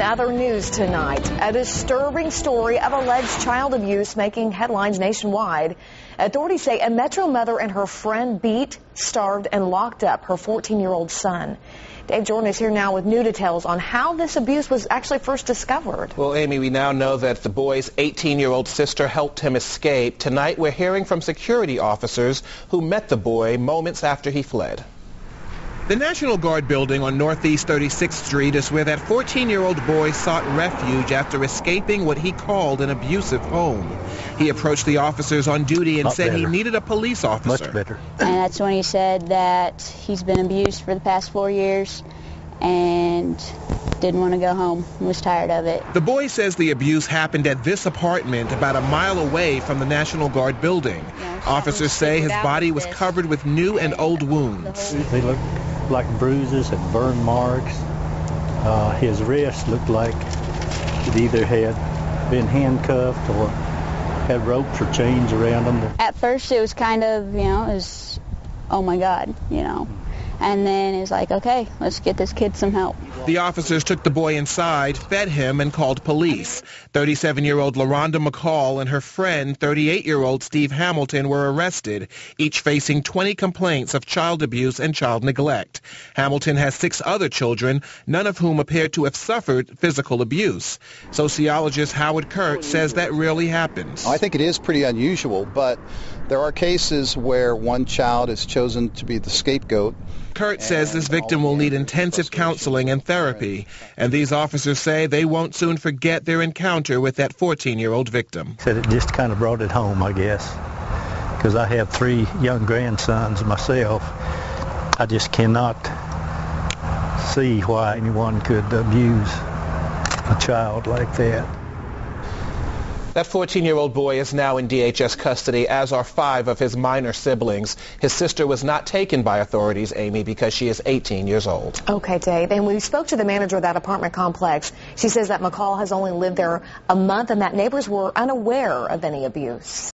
Other news tonight, a disturbing story of alleged child abuse making headlines nationwide. Authorities say a Metro mother and her friend beat, starved, and locked up her 14-year-old son. Dave Jordan is here now with new details on how this abuse was actually first discovered. Well, Amy, we now know that the boy's 18-year-old sister helped him escape. Tonight, we're hearing from security officers who met the boy moments after he fled. The National Guard building on Northeast 36th Street is where that 14-year-old boy sought refuge after escaping what he called an abusive home. He approached the officers on duty and said he needed a police officer. Much better. And that's when he said that he's been abused for the past 4 years and didn't want to go home, was tired of it. The boy says the abuse happened at this apartment about a mile away from the National Guard building. Officers say his body was covered with new and old wounds. They looked like bruises and burn marks. His wrist looked like it either had been handcuffed or had ropes or chains around them. At first it was kind of, it was, oh my God, And then it's like, okay, let's get this kid some help. The officers took the boy inside, fed him, and called police. 37-year-old LaRhonda McCall and her friend, 38-year-old Steve Hamilton, were arrested, each facing 20 complaints of child abuse and child neglect. Hamilton has 6 other children, none of whom appear to have suffered physical abuse. Sociologist Howard Kurtz says that rarely happens. I think it is pretty unusual, but there are cases where one child is chosen to be the scapegoat. Kurtz says this victim will need intensive counseling and therapy, and these officers say they won't soon forget their encounter with that 14-year-old victim. Said it just kind of brought it home, I guess, because I have 3 young grandsons myself. I just cannot see why anyone could abuse a child like that. That 14-year-old boy is now in DHS custody, as are 5 of his minor siblings. His sister was not taken by authorities, Amy, because she is 18 years old. Okay, Dave. And we spoke to the manager of that apartment complex. She says that McCall has only lived there a month and that neighbors were unaware of any abuse.